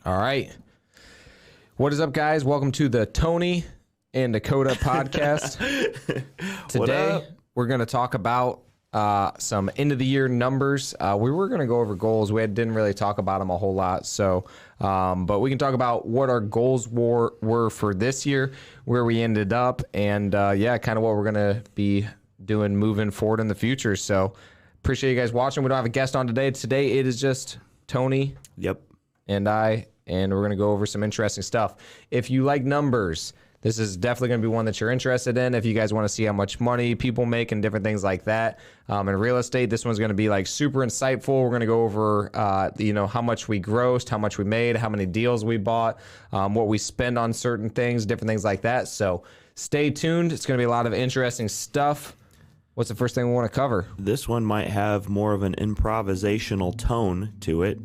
All right. What is up, guys? Welcome to the Tony&Dakota podcast. Today, we're going to talk about some end-of-the-year numbers. We were going to go over goals. We didn't really talk about them a whole lot. So, but we can talk about what our goals were for this year, where we ended up, and kind of what we're going to be doing moving forward in the future. So, appreciate you guys watching. We don't have a guest on today. Today, it is just Tony. Yep. And I, and we're going to go over some interesting stuff. If you like numbers, this is definitely going to be one that you're interested in. If you guys want to see how much money people make and different things like that in real estate, this one's going to be like super insightful. We're going to go over, how much we grossed, how much we made, how many deals we bought, what we spend on certain things, different things like that. So stay tuned. It's going to be a lot of interesting stuff. What's the first thing we want to cover? This one might have more of an improvisational tone to it.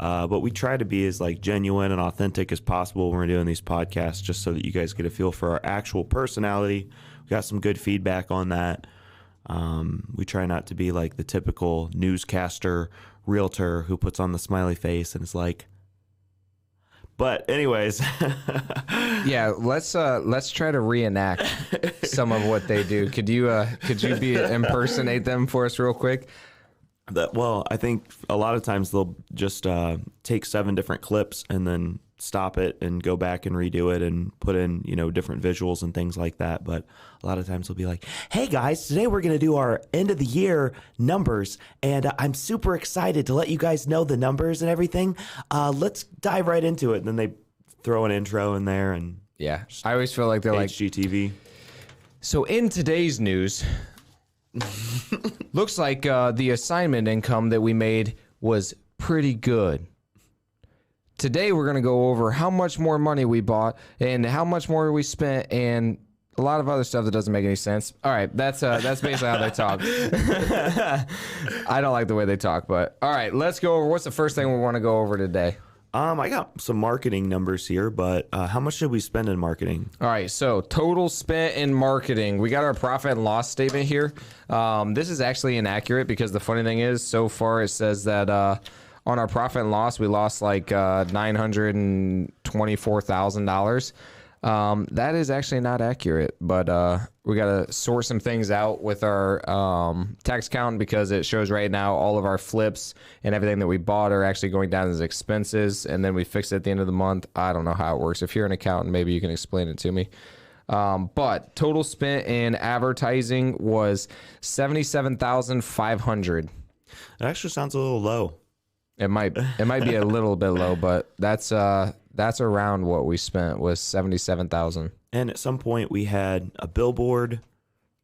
But we try to be as genuine and authentic as possible when we're doing these podcasts, just so that you guys get a feel for our actual personality. We got some good feedback on that. We try not to be like the typical newscaster, realtor who puts on the smiley face and is like. But anyways, yeah, let's try to reenact some of what they do. Could you impersonate them for us real quick? I think a lot of times they'll just take 7 different clips and then stop it and go back and redo it and put in, different visuals and things like that. But a lot of times they'll be like, hey guys, today we're going to do our end of the year numbers. And I'm super excited to let you guys know the numbers and everything. Let's dive right into it. And then they throw an intro in there. And yeah, I always feel like they're HGTV. So in today's news, looks like the assignment income that we made was pretty good. Today we're going to go over how much more money we bought and how much more we spent and a lot of other stuff that doesn't make any sense. All right, that's basically how they talk. I don't like the way they talk, but all right, let's go over what's the first thing we want to go over today. I got some marketing numbers here, but how much did we spend in marketing? All right, so total spent in marketing. We got our profit and loss statement here. This is actually inaccurate because the funny thing is, so far it says that on our profit and loss, we lost like $924,000. That is actually not accurate, but we got to sort some things out with our tax account because it shows right now all of our flips and everything that we bought are actually going down as expenses, and then we fix it at the end of the month. I don't know how it works. If you're an accountant, maybe you can explain it to me. But total spent in advertising was $77,500. It actually sounds a little low. It might be a little bit low, but that's around what we spent was $77,000. And at some point we had a billboard.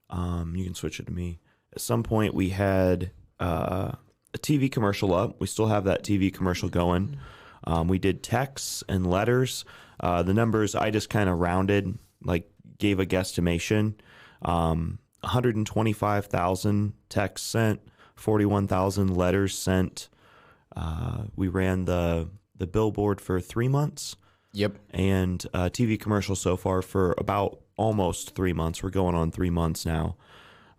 You can switch it to me. At some point we had a TV commercial up. We still have that TV commercial going. We did texts and letters. The numbers I just kind of rounded, gave a guesstimation. 125,000 texts sent, 41,000 letters sent. We ran the billboard for 3 months. Yep. And TV commercial so far for about almost 3 months. We're going on 3 months now.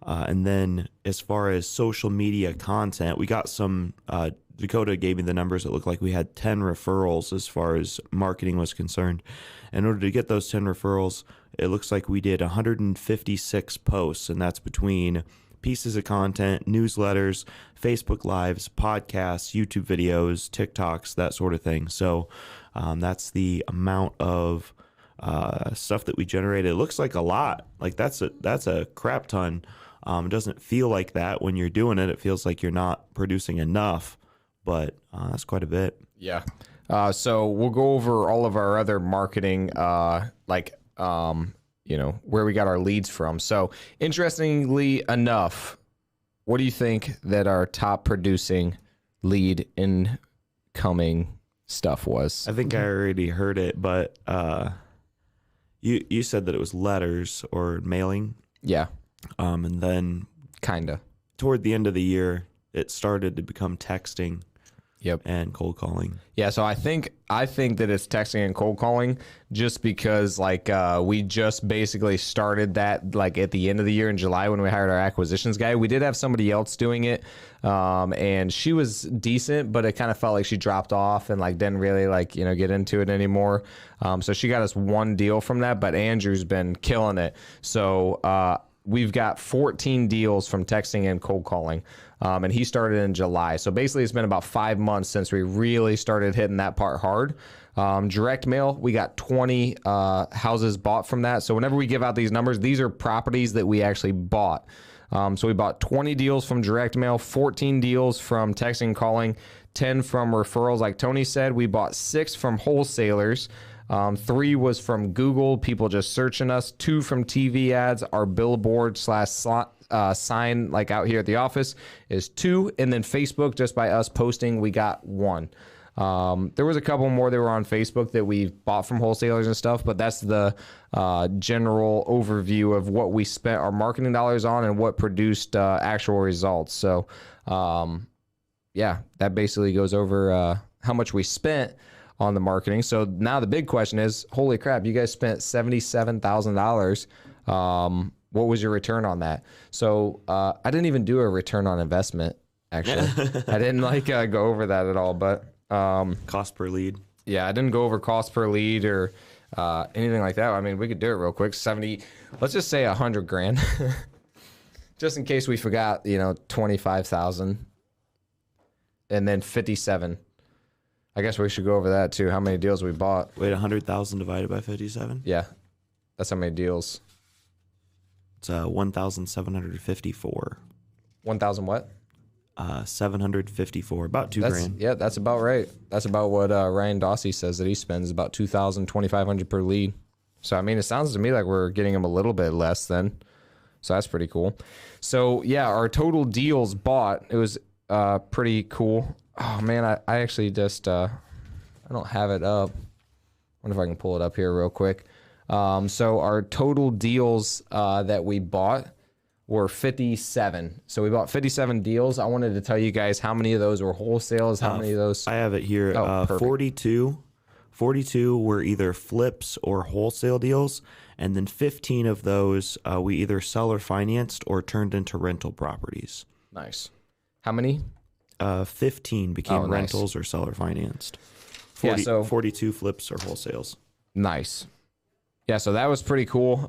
And then as far as social media content, we got some, Dakota gave me the numbers. It looked like we had 10 referrals as far as marketing was concerned. In order to get those 10 referrals, it looks like we did 156 posts, and that's between pieces of content, newsletters, Facebook Lives, podcasts, YouTube videos, TikToks, that sort of thing. So that's the amount of stuff that we generated. It looks like a lot. That's a crap ton. It doesn't feel like that when you're doing it. It feels like you're not producing enough, but that's quite a bit. Yeah. So we'll go over all of our other marketing, where we got our leads from. So interestingly enough, what do you think that our top producing lead incoming stuff was? I think I already heard it, but you said that it was letters or mailing. Yeah. And then kinda toward the end of the year, it started to become texting. Yep. and cold calling. Yeah, so I think that it's texting and cold calling just because like we just basically started that like at the end of the year in July when we hired our acquisitions guy. We did have somebody else doing it, and she was decent, but it kind of felt like she dropped off and like didn't really like get into it anymore. So she got us one deal from that, but Andrew's been killing it. So we've got 14 deals from texting and cold calling. And he started in July. So basically it's been about 5 months since we really started hitting that part hard. Direct mail, we got 20 houses bought from that. So whenever we give out these numbers, these are properties that we actually bought. So we bought 20 deals from direct mail, 14 deals from texting and calling, 10 from referrals. Like Tony said, we bought 6 from wholesalers. 3 was from Google, people just searching us. 2 from TV ads, our billboard / sign like out here at the office is 2, and then Facebook, just by us posting, we got 1. There was a couple more that were on Facebook that we bought from wholesalers and stuff, but that's the general overview of what we spent our marketing dollars on and what produced actual results. So yeah, that basically goes over how much we spent on the marketing. So now the big question is, holy crap, you guys spent $77,000. What was your return on that? So I didn't even do a return on investment, actually. I didn't go over that at all, but Cost per lead. yeah, I didn't go over cost per lead or anything like that. I mean, we could do it real quick. Let's just say $100,000, just in case we forgot, 25,000 and then 57. I guess we should go over that too. How many deals we bought? Wait, 100,000 divided by 57? Yeah, that's how many deals. It's 1,754. 1,000 what? 754, about $2,000. Yeah, that's about right. That's about what Ryan Dawsey says that he spends, about $2,000, $2,500 per lead. So I mean, it sounds to me like we're getting him a little bit less then. So that's pretty cool. So yeah, our total deals bought, it was pretty cool. Oh man, I actually just I don't have it up. Wonder if I can pull it up here real quick. So our total deals that we bought were 57. So we bought 57 deals. I wanted to tell you guys how many of those were wholesales, how many of those. I have it here. 42 were either flips or wholesale deals, and then 15 of those we either seller financed or turned into rental properties. Nice. How many? 15 became rentals or seller financed. 42 flips or wholesales. Nice. Yeah, so that was pretty cool.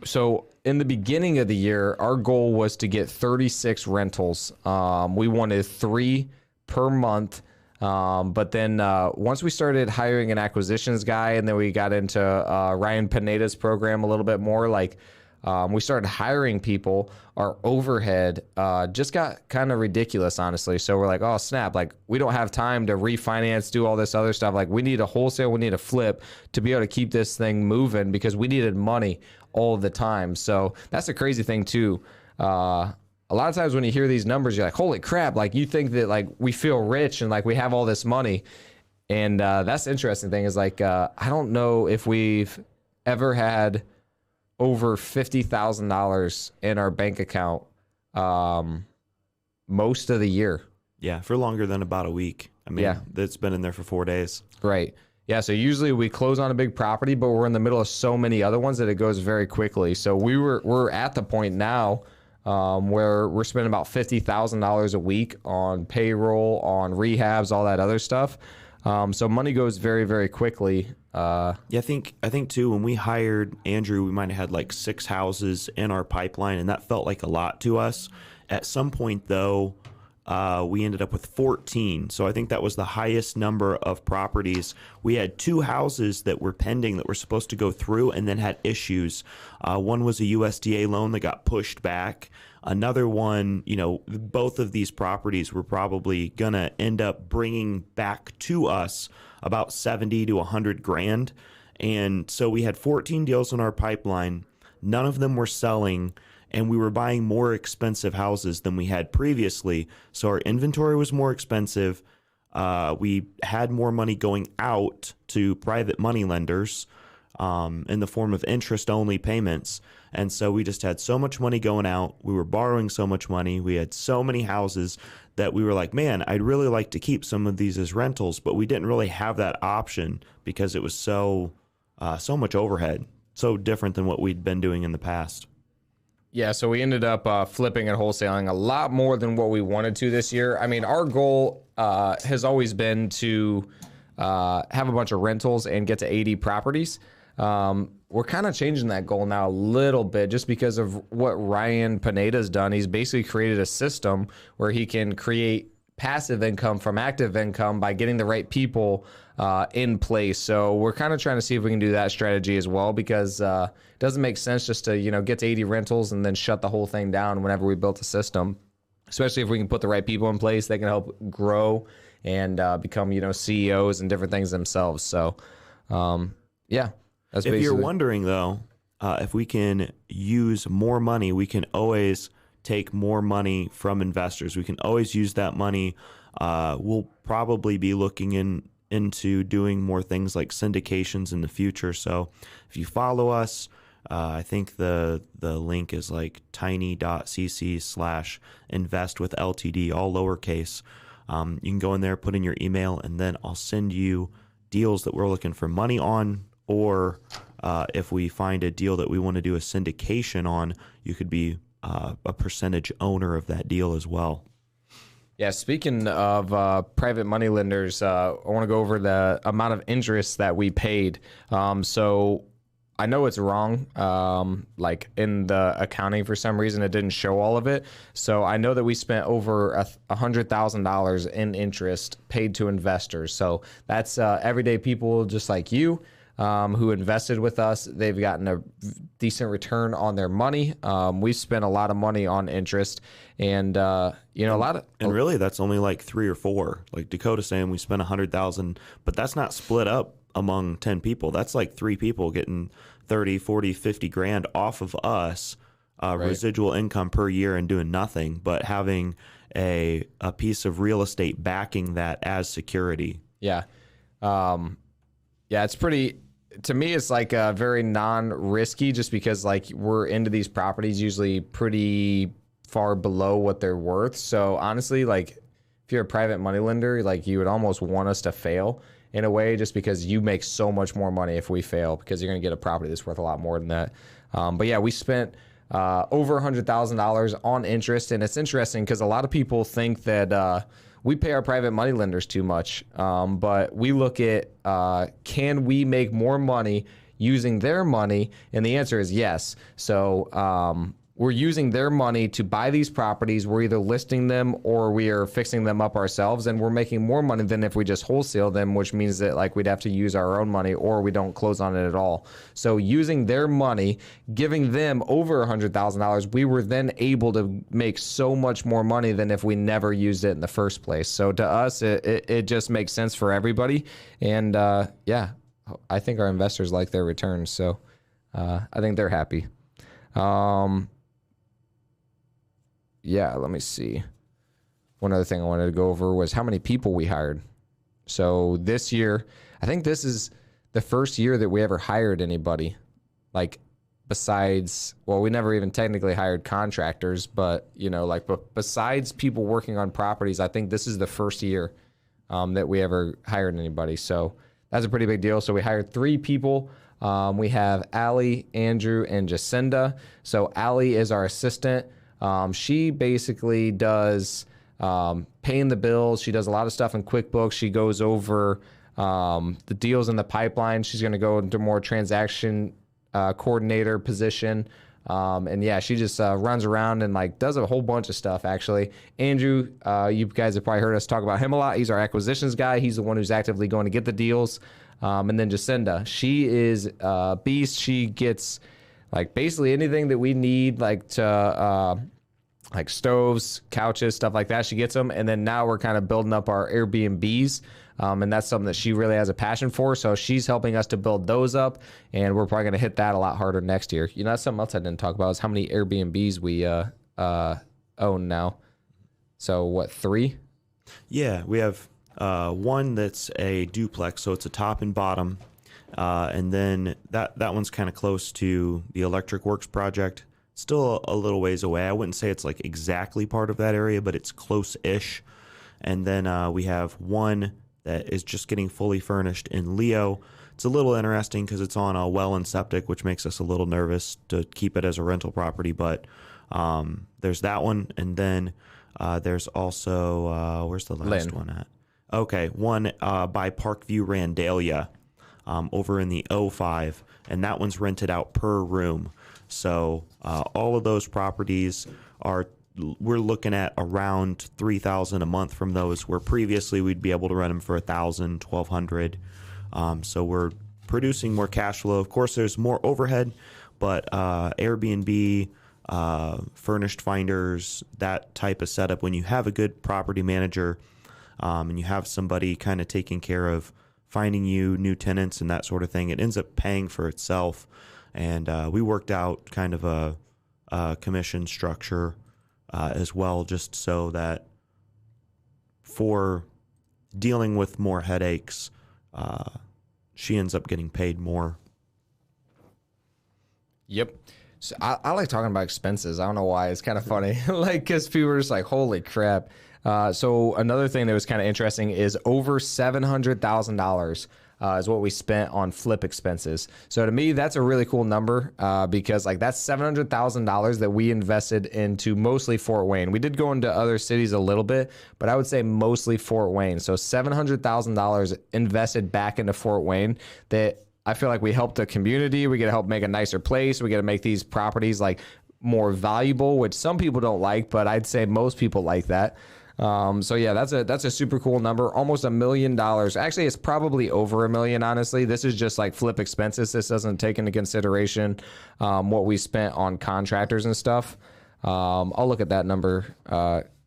So in the beginning of the year, our goal was to get 36 rentals. We wanted 3 per month. But then once we started hiring an acquisitions guy, and then we got into Ryan Pineda's program a little bit more, we started hiring people, our overhead just got kind of ridiculous, honestly. So we're like, oh, snap. We don't have time to refinance, do all this other stuff. We need a wholesale, we need a flip to be able to keep this thing moving because we needed money all the time. So that's the crazy thing, too. A lot of times when you hear these numbers, you're like, holy crap. You think that, we feel rich and, we have all this money. And that's the interesting thing is, I don't know if we've ever had over $50,000 in our bank account most of the year. Yeah, for longer than about a week. I mean, it's been in there for 4 days. Right. Yeah, so usually we close on a big property, but we're in the middle of so many other ones that it goes very quickly. So we're at the point now where we're spending about $50,000 a week on payroll, on rehabs, all that other stuff. So money goes very, very quickly. I think too, when we hired Andrew, we might have had 6 houses in our pipeline, and that felt like a lot to us. At some point, though, we ended up with 14. So I think that was the highest number of properties. We had 2 houses that were pending that were supposed to go through and then had issues. One was a USDA loan that got pushed back. Another one, both of these properties were probably going to end up bringing back to us about 70 to 100 grand. And so we had 14 deals in our pipeline. None of them were selling, and we were buying more expensive houses than we had previously. So our inventory was more expensive. We had more money going out to private money lenders. in the form of interest-only payments. And so we just had so much money going out. We were borrowing so much money. We had so many houses that we were like, man, I'd really like to keep some of these as rentals, but we didn't really have that option because it was so much overhead, so different than what we'd been doing in the past. Yeah, so we ended up flipping and wholesaling a lot more than what we wanted to this year. I mean, our goal has always been to have a bunch of rentals and get to 80 properties. We're kind of changing that goal now a little bit just because of what Ryan Pineda's done. He's basically created a system where he can create passive income from active income by getting the right people in place. So we're kind of trying to see if we can do that strategy as well, because it doesn't make sense just to, get to 80 rentals and then shut the whole thing down whenever we built a system, especially if we can put the right people in place. They can help grow and become, CEOs and different things themselves. So, yeah. If you're wondering, though, if we can use more money, we can always take more money from investors. We can always use that money. We'll probably be looking into doing more things like syndications in the future. So if you follow us, I think the link is like tiny.cc/invest with LTD, all lowercase. You can go in there, put in your email, and then I'll send you deals that we're looking for money on. Or if we find a deal that we want to do a syndication on, you could be a percentage owner of that deal as well. Yeah, speaking of private money lenders, I want to go over the amount of interest that we paid. So I know it's wrong, like in the accounting for some reason it didn't show all of it. So I know that we spent over $100,000 in interest paid to investors. So that's everyday people just like you. Who invested with us. They've gotten a decent return on their money. We've spent a lot of money on interest, and a lot of. And really, that's only like 3 or 4. Like Dakota saying we spent $100,000, but that's not split up among 10 people. That's like 3 people getting 30, 40, 50 grand off of us, right. Residual income per year, and doing nothing but having a piece of real estate backing that as security. Yeah. Yeah, it's pretty. To me, it's like very non-risky, just because like we're into these properties usually pretty far below what they're worth. So honestly, like if you're a private money lender, like you would almost want us to fail in a way, just because you make so much more money if we fail, because you're going to get a property that's worth a lot more than that. But yeah, we spent over $100,000 on interest, and it's interesting because a lot of people think that we pay our private money lenders too much, but we look at can we make more money using their money, and the answer is yes. So we're using their money to buy these properties. We're either listing them or we are fixing them up ourselves, and we're making more money than if we just wholesale them, which means that like we'd have to use our own money or we don't close on it at all. So using their money, giving them over $100,000, we were then able to make so much more money than if we never used it in the first place. So to us, it just makes sense for everybody. And yeah, I think our investors like their returns. So I think they're happy. Yeah, let me see. One other thing I wanted to go over was how many people we hired. So this year, I think this is the first year that we ever hired anybody. Like besides, well, we never even technically hired contractors, but besides people working on properties, I think this is the first year that we ever hired anybody. So that's a pretty big deal. So we hired 3 people. We have Allie, Andrew, and Jacinda. So Allie is our assistant. She basically does paying the bills. She does a lot of stuff in QuickBooks. She goes over the deals in the pipeline. She's going to go into more transaction coordinator position. And yeah, she just runs around and like does a whole bunch of stuff, actually. Andrew, you guys have probably heard us talk about him a lot. He's our acquisitions guy. He's the one who's actively going to get the deals. And then Jacinda, she is a beast. She gets like basically anything that we need, like to like stoves, couches, stuff like that. She gets them. And then now we're kind of building up our Airbnbs. And that's something that she really has a passion for. So she's helping us to build those up. And we're probably going to hit that a lot harder next year. That's something else I didn't talk about is how many Airbnbs we own now. So what, 3? Yeah, we have one that's a duplex. So it's a top and bottom. And then that one's kind of close to the Electric Works project. Still a little ways away. I wouldn't say it's like exactly part of that area, but it's close-ish. And then we have one that is just getting fully furnished in Leo. It's a little interesting because it's on a well and septic, which makes us a little nervous to keep it as a rental property. But there's that one. And then there's also, where's the last one at? Okay, one by Parkview Randalia over in the O5. And that one's rented out per room. So all of those properties we're looking at around $3,000 a month from those, where previously we'd be able to rent them for $1,000, $1,200. So we're producing more cash flow. Of course, there's more overhead, but Airbnb, furnished finders, that type of setup, when you have a good property manager and you have somebody kind of taking care of finding you new tenants and that sort of thing, it ends up paying for itself. And we worked out kind of a commission structure as well, just so that for dealing with more headaches, she ends up getting paid more. Yep. So I like talking about expenses. I don't know why. It's kind of funny. Because people are just like, holy crap. So another thing that was kind of interesting is over $700,000 is what we spent on flip expenses. So to me, that's a really cool number because that's $700,000 that we invested into mostly Fort Wayne. We did go into other cities a little bit, but I would say mostly Fort Wayne. So $700,000 invested back into Fort Wayne that I feel like we helped the community. We get to help make a nicer place. We get to make these properties more valuable, which some people don't like, but I'd say most people like that. So yeah, that's a super cool number. Almost $1 million. Actually, it's probably over $1 million. Honestly, this is just flip expenses. This doesn't take into consideration what we spent on contractors and stuff. I'll look at that number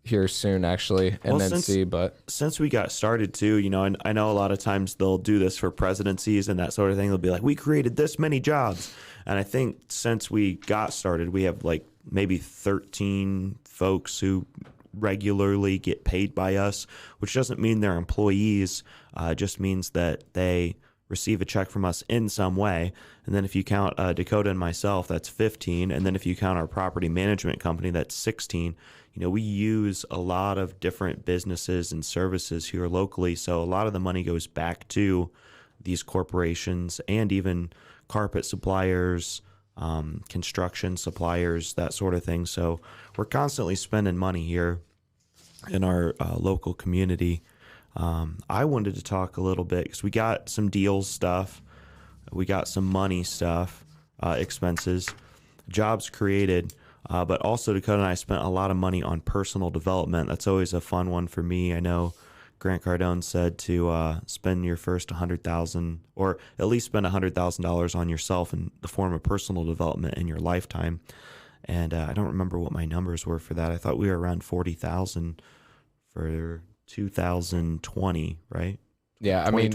here soon, actually, and see. But since we got started too, and I know a lot of times they'll do this for presidencies and that sort of thing. They'll be like, "We created this many jobs," and I think since we got started, we have maybe 13 folks who regularly get paid by us, which doesn't mean they're employees. Just means that they receive a check from us in some way. And then if you count Dakota and myself, that's 15. And then if you count our property management company, that's 16. We use a lot of different businesses and services here locally. So a lot of the money goes back to these corporations and even carpet suppliers, construction suppliers, that sort of thing. So we're constantly spending money here in our local community. I wanted to talk a little bit because we got some deals stuff. We got some money stuff, expenses, jobs created, but also Dakota and I spent a lot of money on personal development. That's always a fun one for me. I know Grant Cardone said to spend your first $100,000 or at least spend $100,000 on yourself in the form of personal development in your lifetime. And I don't remember what my numbers were for that. I thought we were around 40,000 for 2020, right? Yeah, I mean,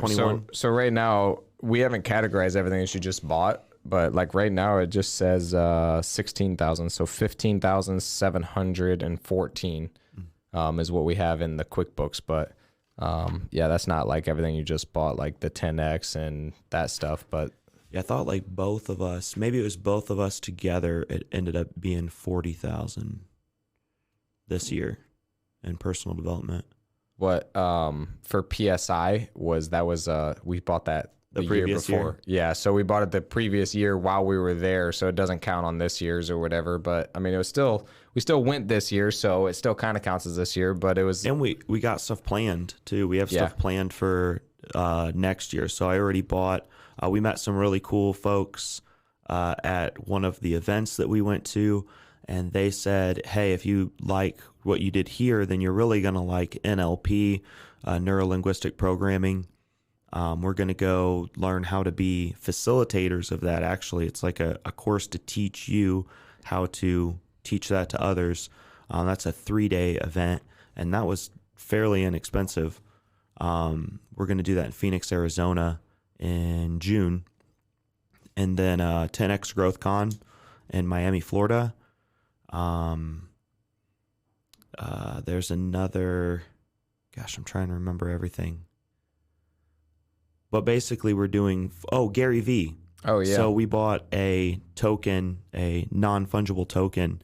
so right now we haven't categorized everything that you just bought, but right now it just says 16,000, so 15,714 is what we have in the QuickBooks. But yeah, that's not everything you just bought, the 10X and that stuff. But yeah, I thought both of us, maybe it was both of us together, it ended up being 40,000 this year in personal development. What for PSI was we bought that the year before. Yeah, so we bought it the previous year while we were there, so it doesn't count on this year's or whatever. But I mean, we still went this year, so it still kind of counts as this year. But it was, and we got stuff planned too. We have stuff planned for next year. So I already bought. We met some really cool folks at one of the events that we went to, and they said, "Hey, if you like what you did here, then you're really gonna like NLP, neuro-linguistic programming. We're going to go learn how to be facilitators of that. Actually, it's like a course to teach you how to teach that to others. That's a 3-day event, and that was fairly inexpensive. We're going to do that in Phoenix, Arizona in June. And then 10X Growth Con in Miami, Florida. There's another, gosh, I'm trying to remember everything. But basically we're doing, Gary V. Oh, yeah. So we bought a token, a non-fungible token,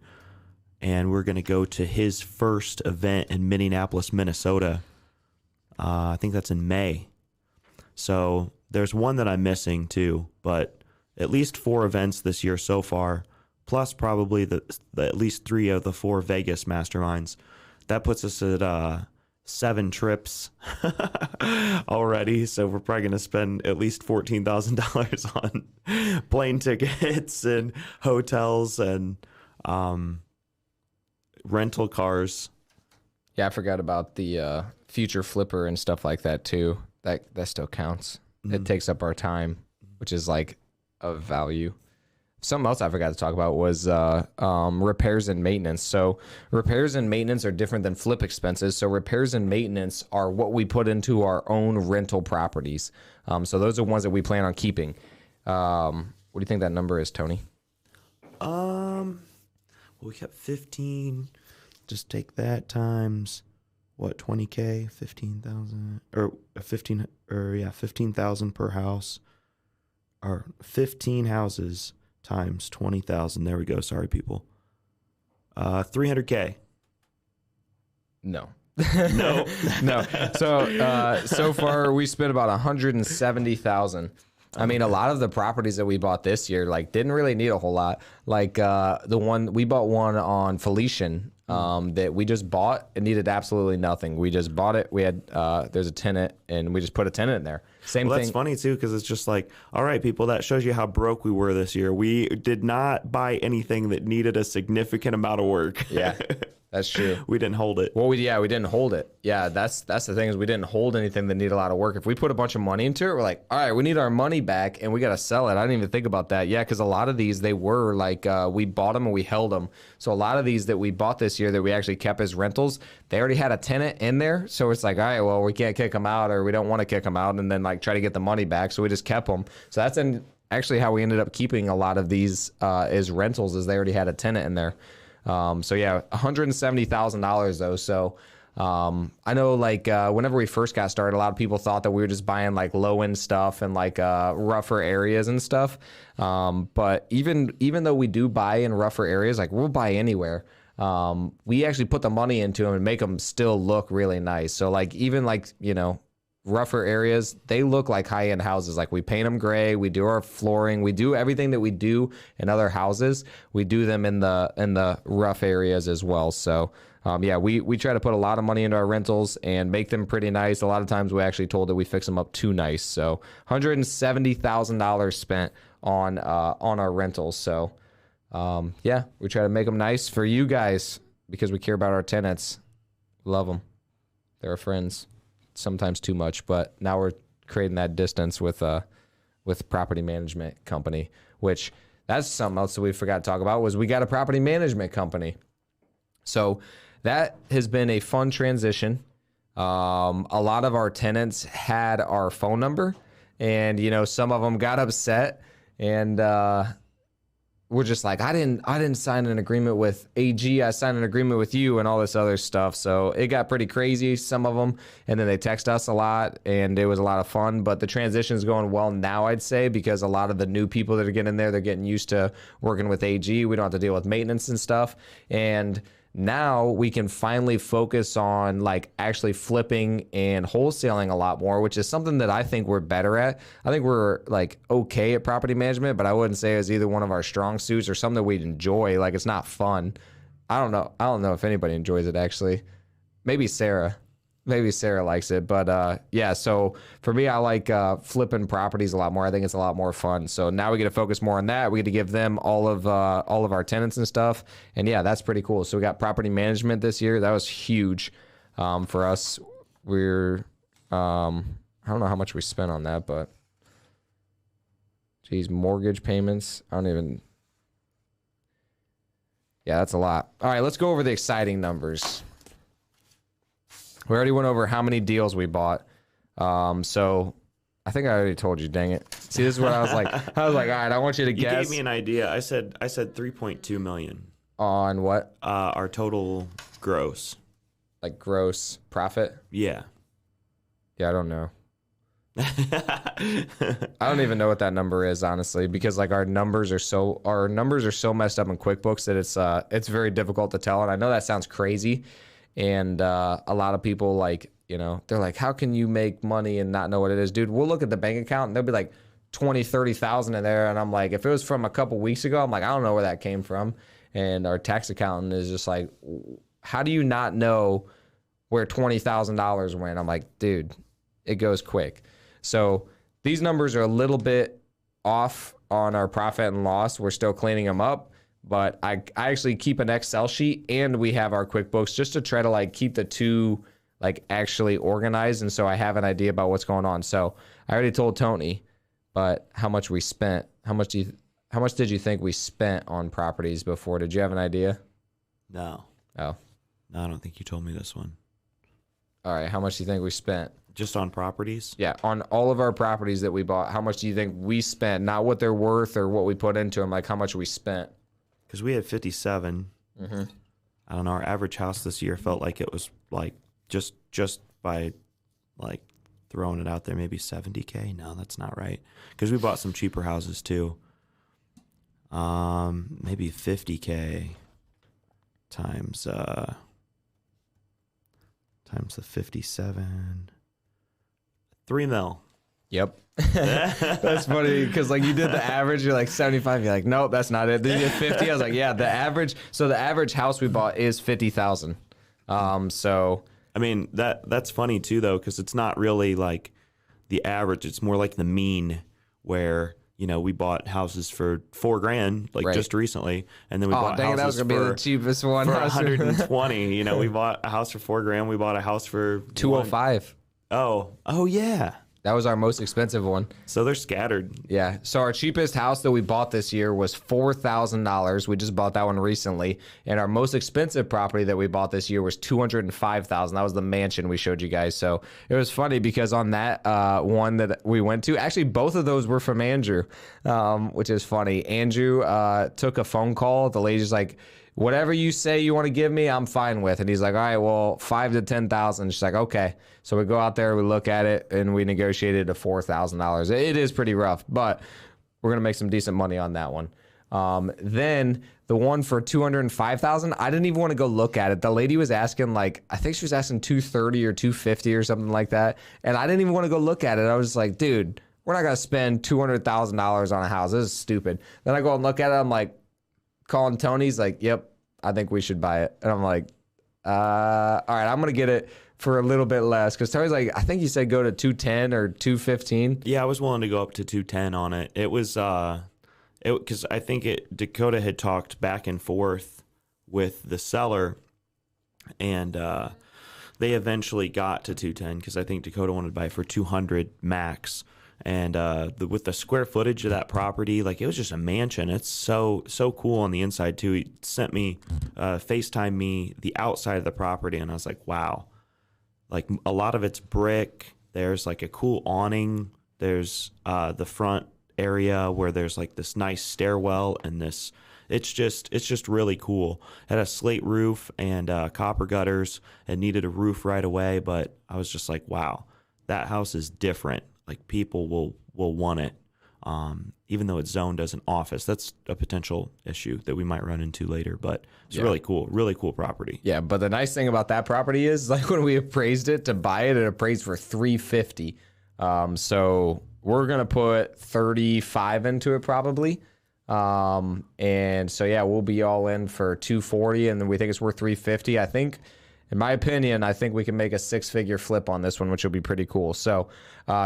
and we're going to go to his first event in Minneapolis, Minnesota. I think that's in May. So there's one that I'm missing too, but at least 4 events this year so far, plus probably the at least 3 of the 4 Vegas masterminds. That puts us at 7 trips already. So we're probably going to spend at least $14,000 on plane tickets and hotels and rental cars. Yeah, I forgot about the future flipper and stuff like that too. That still counts. It takes up our time, which is like of value. Something else I forgot to talk about was repairs and maintenance. So repairs and maintenance are different than flip expenses. So repairs and maintenance are what we put into our own rental properties. So those are ones that we plan on keeping. What do you think that number is, Tony? Well, we kept 15. Just take that times what, 20K, 15,000 or 15,000 per house, or 15 houses times 20,000. There we go. Sorry, people. 300K. No. No. No. So far we spent about 170,000. I mean, a lot of the properties that we bought this year, like, didn't really need a whole lot. Like, we bought one on Felician, that we just bought. It needed absolutely nothing. We just bought it. We had, there's a tenant, and we just put a tenant in there. Same thing. That's funny too, because it's just like, all right, people, that shows you how broke we were this year. We did not buy anything that needed a significant amount of work. Yeah. That's true. We didn't hold it. Well, we didn't hold it. Yeah, that's the thing, is we didn't hold anything that needed a lot of work. If we put a bunch of money into it, we're like, all right, we need our money back, and we got to sell it. I didn't even think about that. Yeah, because a lot of these, they were like, we bought them and we held them. So a lot of these that we bought this year that we actually kept as rentals, they already had a tenant in there. So it's like, all right, well, we can't kick them out, or we don't want to kick them out, and then like try to get the money back. So we just kept them. So that's actually how we ended up keeping a lot of these as rentals, is they already had a tenant in there. So yeah, $170,000 though. So, I know, like, whenever we first got started, a lot of people thought that we were just buying like low end stuff and like, rougher areas and stuff. But even though we do buy in rougher areas, like, we'll buy anywhere. We actually put the money into them and make them still look really nice. So like, even like, rougher areas, they look like high-end houses. Like, we paint them gray, we do our flooring, we do everything that we do in other houses, we do them in the rough areas as well. So yeah, we try to put a lot of money into our rentals and make them pretty nice. A lot of times we actually told that we fix them up too nice. So $170,000 spent on our rentals. So yeah, we try to make them nice for you guys because we care about our tenants. Love them. They're our friends. Sometimes too much, but now we're creating that distance with property management company, which that's something else that we forgot to talk about, was we got a property management company. So that has been a fun transition. A lot of our tenants had our phone number, and some of them got upset, and we're just like, I didn't sign an agreement with AG. I signed an agreement with you and all this other stuff. So it got pretty crazy, some of them. And then they text us a lot, and it was a lot of fun. But the transition is going well now, I'd say, because a lot of the new people that are getting in there, they're getting used to working with AG. We don't have to deal with maintenance and stuff. And now we can finally focus on like actually flipping and wholesaling a lot more, which is something that I think we're better at. I think we're like okay at property management, but I wouldn't say it's either one of our strong suits or something that we'd enjoy. Like, it's not fun. I don't know if anybody enjoys it, actually. Maybe Sarah likes it, but yeah. So for me, I like flipping properties a lot more. I think it's a lot more fun. So now we get to focus more on that. We get to give them all of our tenants and stuff, and yeah, that's pretty cool. So we got property management this year. That was huge for us. We're I don't know how much we spent on that, but geez, mortgage payments. Yeah, that's a lot. All right, let's go over the exciting numbers. We already went over how many deals we bought. So I think I already told you, dang it. See, this is what I was like. All right, I want you to guess. You gave me an idea. I said 3.2 million. On what? Our total gross. Like gross profit? Yeah. Yeah, I don't know. I don't even know what that number is, honestly, because like our numbers are so messed up in QuickBooks that it's very difficult to tell. And I know that sounds crazy, and a lot of people like, they're like, how can you make money and not know what it is? Dude, we'll look at the bank account and there'll be like 20, 30,000 in there, and I'm like, if it was from a couple weeks ago, I'm like, I don't know where that came from. And our tax accountant is just like, how do you not know where $20,000 went? I'm like, dude, it goes quick. So these numbers are a little bit off on our profit and loss. We're still cleaning them up, but I actually keep an Excel sheet, and we have our QuickBooks just to try to like keep the two like actually organized. And so I have an idea about what's going on. So I already told Tony, but how much we spent, how much did you think we spent on properties before? Did you have an idea? No. Oh. No, I don't think you told me this one. All right. How much do you think we spent? Just on properties? Yeah, on all of our properties that we bought, how much do you think we spent? Not what they're worth or what we put into them, like how much we spent. Because we had 57. Mm-hmm. I don't know. Our average house this year felt like it was like just by like throwing it out there, maybe 70K. No, that's not right. Because we bought some cheaper houses too. Maybe 50K times the 57. $3 million. Yep. That's funny because like you did the average, you're like 75, you're like, nope, that's not it. Then you did 50. I was like, yeah, the average house we bought is 50,000. So I mean, that's funny too though, because it's not really like the average, it's more like the mean, where we bought houses for $4,000 like just recently, and then we bought houses that was gonna be the cheapest one for 120. We bought a house for $4,000. We bought a house for 205. Oh yeah. That was our most expensive one. So they're scattered. Yeah. So our cheapest house that we bought this year was $4,000. We just bought that one recently. And our most expensive property that we bought this year was $205,000. That was the mansion we showed you guys. So it was funny because on that one that we went to, actually both of those were from Andrew, which is funny. Andrew took a phone call. The lady's like, whatever you say you want to give me, I'm fine with. And he's like, all right, well, 5,000 to 10,000. She's like, okay. So we go out there, we look at it, and we negotiated to $4,000. It is pretty rough, but we're going to make some decent money on that one. Then the one for $205,000, I didn't even want to go look at it. The lady was asking I think she was asking $230,000 or $250,000 or something like that. And I didn't even want to go look at it. I was just like, dude, we're not going to spend $200,000 on a house. This is stupid. Then I go and look at it. I'm like, calling Tony's like, yep, I think we should buy it. And I'm like, all right, I'm going to get it for a little bit less. Because Tony's like, I think you said go to 210 or 215. Yeah, I was willing to go up to 210 on it. It was, because I think Dakota had talked back and forth with the seller, and they eventually got to 210 because I think Dakota wanted to buy it for 200 max. And with the square footage of that property, it was just a mansion. It's so cool on the inside too. He sent me, FaceTime me the outside of the property, and I was like, wow. A lot of it's brick. There's a cool awning. There's the front area where there's this nice stairwell, and this. It's just really cool. It had a slate roof and copper gutters. It needed a roof right away, but I was just like, wow, that house is different. People will want it, even though it's zoned as an office. That's a potential issue that we might run into later, but it's really cool property. Yeah, but the nice thing about that property is when we appraised it to buy it, it appraised for $350,000. So we're gonna put 35 into it probably, and so yeah, we'll be all in for 240, and then we think it's worth 350. I think. In my opinion, I think we can make a 6-figure flip on this one, which will be pretty cool. So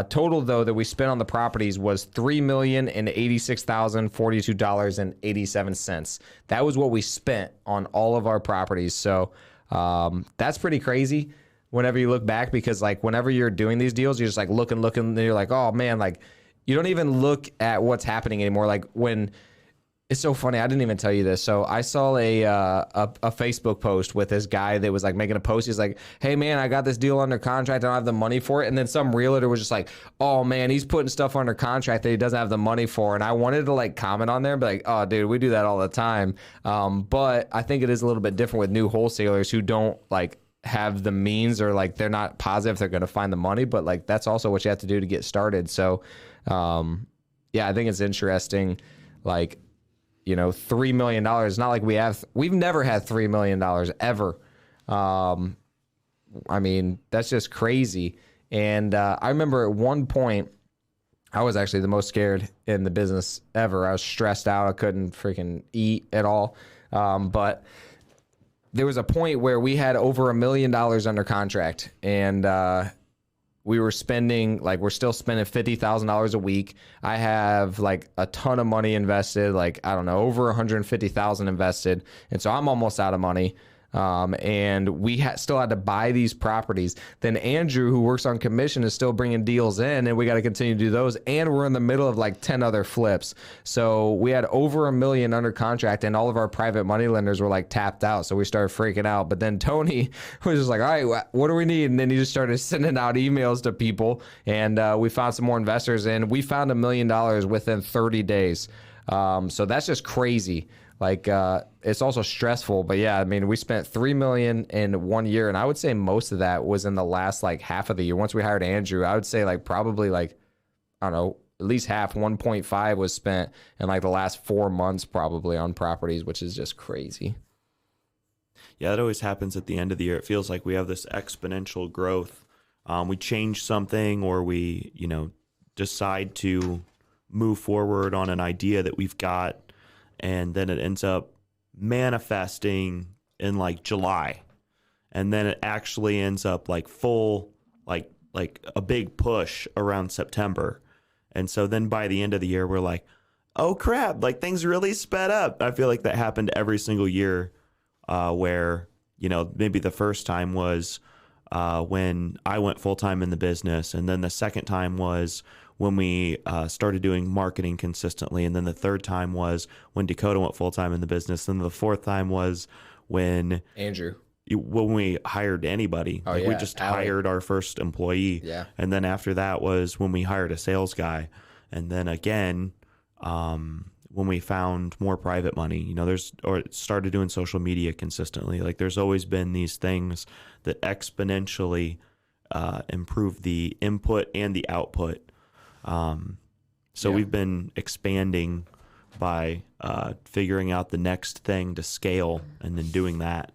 total, though, that we spent on the properties was $3,086,042.87. That was what we spent on all of our properties. So that's pretty crazy whenever you look back, because whenever you're doing these deals, you're just looking, and you're like, oh, man, you don't even look at what's happening anymore. When... It's so funny. I didn't even tell you this. So I saw a Facebook post with this guy that was making a post. He's like, hey, man, I got this deal under contract. I don't have the money for it. And then some realtor was just like, oh, man, he's putting stuff under contract that he doesn't have the money for. And I wanted to comment on there and be like, oh, dude, we do that all the time. But I think it is a little bit different with new wholesalers who don't have the means, or like they're not positive they're going to find the money, but like that's also what you have to do to get started. So yeah, I think it's interesting. Like, you know, $3 million, not like we've never had $3 million ever. I mean, that's just crazy. And I remember at one point, I was actually the most scared in the business ever. I was stressed out. I couldn't freaking eat at all. But there was a point where we had over $1 million under contract, and we were spending, like, we're still spending $50,000 a week. I have like a ton of money invested, like, I don't know, over 150,000 invested. And so I'm almost out of money. And we still had to buy these properties. Then Andrew, who works on commission, is still bringing deals in, and we got to continue to do those. And we're in the middle of like 10 other flips. So we had over $1 million under contract, and all of our private money lenders were like tapped out. So we started freaking out. But then Tony was just like, all right, what do we need? And then he just started sending out emails to people, and we found some more investors, and we found $1 million within 30 days. So that's just crazy. Like, it's also stressful, but yeah, I mean, we spent $3 million in 1 year, and I would say most of that was in the last like half of the year. Once we hired Andrew, I would say like probably like, I don't know, at least half, 1.5 was spent in like the last 4 months probably on properties, which is just crazy. Yeah, it always happens at the end of the year. It feels like we have this exponential growth. We change something, or we, you know, decide to move forward on an idea that we've got, and then it ends up manifesting in like July, and then it actually ends up like full, like a big push around September. And so then by the end of the year, we're like, oh crap, like things really sped up. I feel like that happened every single year, where, you know, maybe the first time was when I went full time in the business, and then the second time was when we started doing marketing consistently. And then the third time was when Dakota went full-time in the business. And the fourth time was when when we hired anybody. Oh, like, yeah. We just hired our first employee. Yeah. And then after that was when we hired a sales guy. And then again, when we found more private money, you know, or started doing social media consistently. Like, there's always been these things that exponentially improve the input and the output. So we've been expanding by figuring out the next thing to scale and then doing that.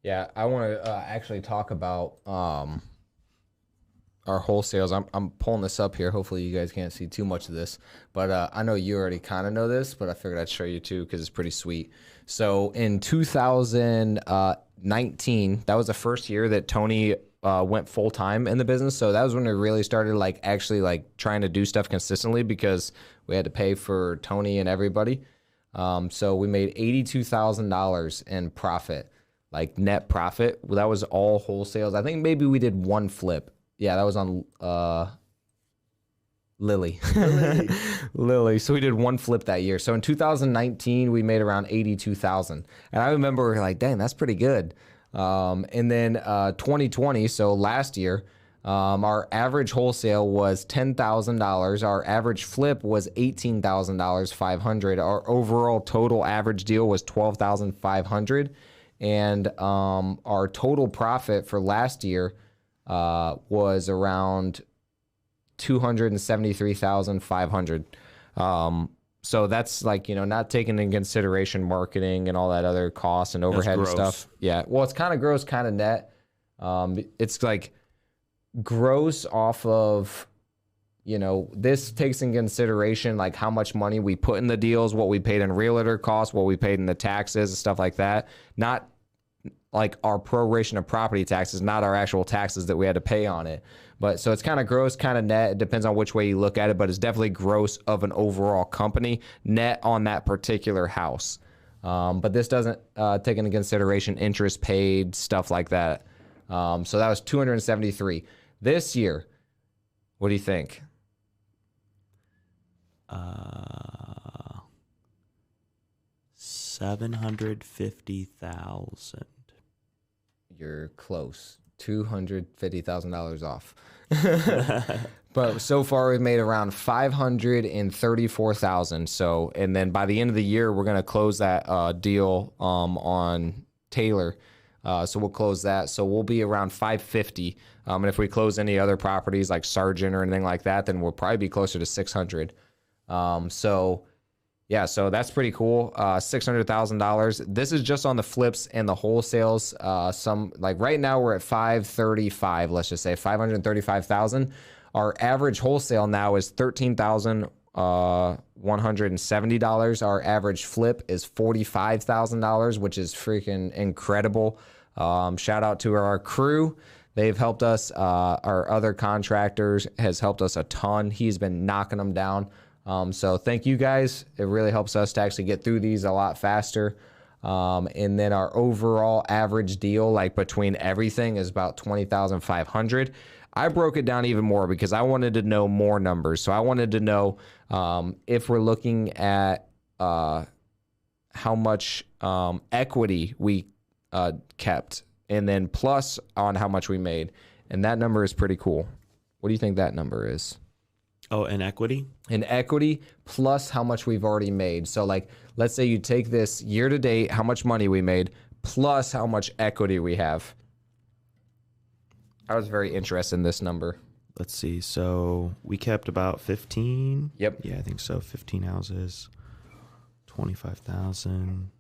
Yeah, I want to actually talk about our wholesales. I'm pulling this up here. Hopefully you guys can't see too much of this, but I know you already kind of know this, but I figured I'd show you too because it's pretty sweet. So in 2019, that was the first year that Tony went full time in the business. So that was when we really started like actually like trying to do stuff consistently, because we had to pay for Tony and everybody. So we made $82,000 in profit, like net profit. That was all wholesales. I think maybe we did one flip. Yeah, that was on Lily. Lily. So we did one flip that year. So in 2019, we made around 82,000. And I remember like, dang, that's pretty good. And then 2020, so last year, our average wholesale was $10,000. Our average flip was $18,500. Our overall total average deal was $12,500. And our total profit for last year was around $273,500. So that's like, you know, not taking into consideration marketing and all that other costs and overhead and stuff. Yeah. Well, it's kind of gross, kind of net. It's like gross off of, you know, this takes in consideration like how much money we put in the deals, what we paid in realtor costs, what we paid in the taxes and stuff like that. Not like our proration of property taxes, not our actual taxes that we had to pay on it. But so it's kind of gross, kind of net. It depends on which way you look at it, but it's definitely gross of an overall company, net on that particular house. But this doesn't take into consideration interest paid, stuff like that. So that was 273. This year, what do you think? 750,000. You're close. $250,000 off. But so far we've made around 534,000. So, and then by the end of the year, we're going to close that deal on Taylor. So we'll close that. So we'll be around 550. And if we close any other properties like Sargent or anything like that, then we'll probably be closer to 600. So that's pretty cool. $600,000. This is just on the flips and the wholesales. Some like right now we're at 535. Let's just say 535,000. Our average wholesale now is $13,170. Our average flip is $45,000, which is freaking incredible. Shout out to our crew. They've helped us. Our other contractors has helped us a ton. He's been knocking them down. So thank you guys. It really helps us to actually get through these a lot faster. And then our overall average deal, like between everything, is about $20,500. I broke it down even more because I wanted to know more numbers. So I wanted to know if we're looking at how much equity we kept, and then plus on how much we made. And that number is pretty cool. What do you think that number is? Oh, and equity? In equity plus how much we've already made. So like, let's say you take this year to date, how much money we made, plus how much equity we have. I was very interested in this number. Let's see. So we kept about 15. Yep. Yeah, I think so. 15 houses, 25,000,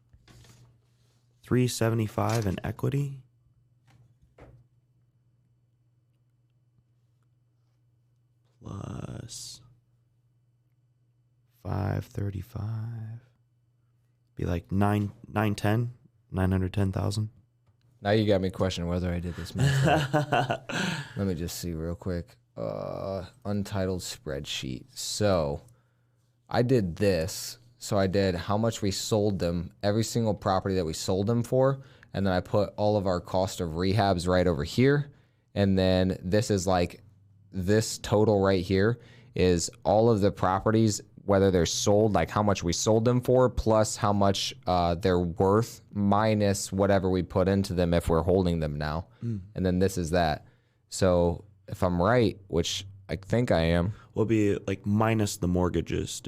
375 in equity. Plus 535. Be like 910,000. Now you got me questioning whether I did this math right. Let me just see real quick. Untitled spreadsheet. So I did this. So I did how much we sold them, every single property that we sold them for, and then I put all of our cost of rehabs right over here. And then this is like this total right here is all of the properties, whether they're sold, like how much we sold them for, plus how much they're worth, minus whatever we put into them if we're holding them now. And then this is that. So if I'm right, which I think I am. Will be like minus the mortgages.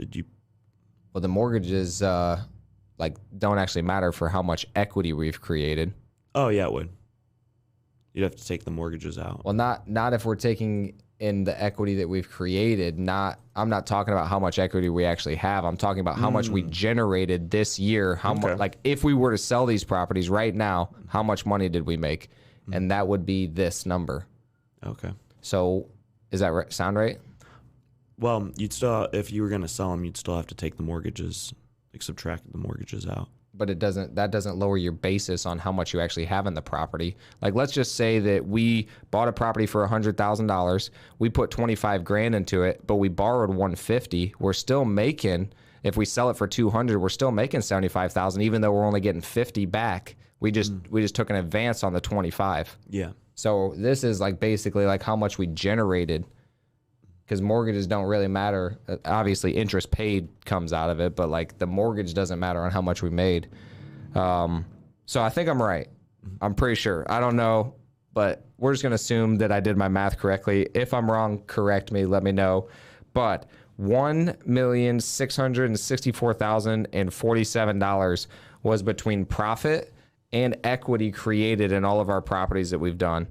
Well, the mortgages like don't actually matter for how much equity we've created. Oh yeah, it would. You'd have to take the mortgages out. Well, not if we're taking in the equity that we've created. I'm not talking about how much equity we actually have. I'm talking about how much we generated this year. How much, like if we were to sell these properties right now, how much money did we make? And that would be this number. Okay. So is that right? Sound right? Well, you'd still, if you were going to sell them, you'd still have to take the mortgages, like subtract the mortgages out. But that doesn't lower your basis on how much you actually have in the property. Like, let's just say that we bought a property for $100,000. We put 25 grand into it, but we borrowed 150. We're still making, if we sell it for 200, we're still making 75,000, even though we're only getting 50 back. We just took an advance on the 25. Yeah. So this is like basically like how much we generated, because mortgages don't really matter. Obviously, interest paid comes out of it, but like the mortgage doesn't matter on how much we made. So I think I'm right. I'm pretty sure. I don't know, but we're just going to assume that I did my math correctly. If I'm wrong, correct me, let me know. But $1,664,047 was between profit and equity created in all of our properties that we've done.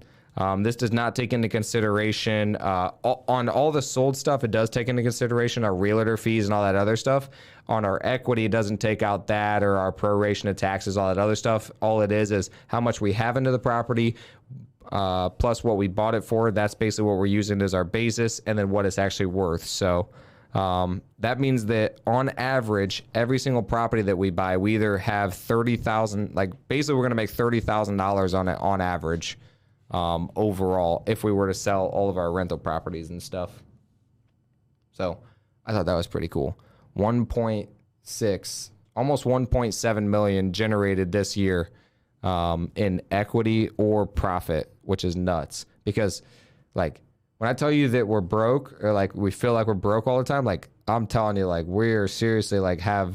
This does not take into consideration on all the sold stuff. It does take into consideration our realtor fees and all that other stuff. On our equity, it doesn't take out that or our proration of taxes, all that other stuff. All it is how much we have into the property plus what we bought it for. That's basically what we're using as our basis, and then what it's actually worth. So that means that on average, every single property that we buy, we either have $30,000. Like basically, we're going to make $30,000 on it on average. Overall, if we were to sell all of our rental properties and stuff. So I thought that was pretty cool. 1.6, almost 1.7 million generated this year in equity or profit, which is nuts. Because like when I tell you that we're broke, or like we feel like we're broke all the time, like I'm telling you, like we're seriously like not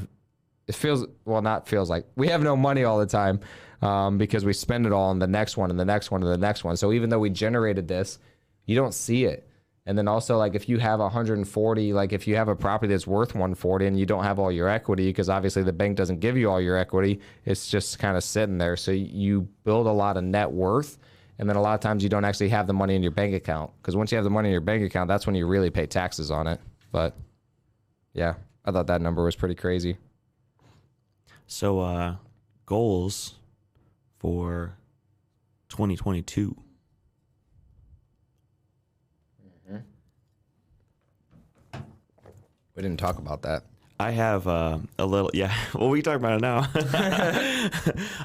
feels like we have no money all the time. Because we spend it all on the next one and the next one and the next one. So even though we generated this, you don't see it. And then also, like, if you have 140, like if you have a property that's worth 140 and you don't have all your equity, because obviously the bank doesn't give you all your equity, it's just kind of sitting there. So you build a lot of net worth. And then a lot of times you don't actually have the money in your bank account, because once you have the money in your bank account, that's when you really pay taxes on it. But yeah, I thought that number was pretty crazy. So goals for 2022. We didn't talk about that. I have a little, yeah. Well, we talk about it now.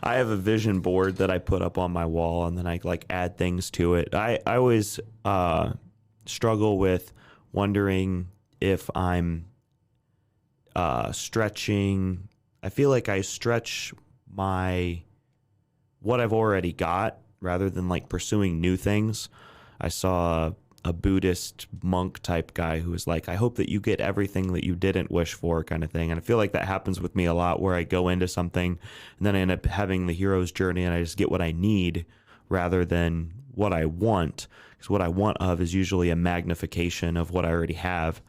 I have a vision board that I put up on my wall, and then I like add things to it. I always struggle with wondering if I'm stretching. I feel like I stretch what I've already got rather than like pursuing new things. I saw a Buddhist monk type guy who was like, I hope that you get everything that you didn't wish for, kind of thing. And I feel like that happens with me a lot, where I go into something and then I end up having the hero's journey and I just get what I need rather than what I want. Because what I want of is usually a magnification of what I already have.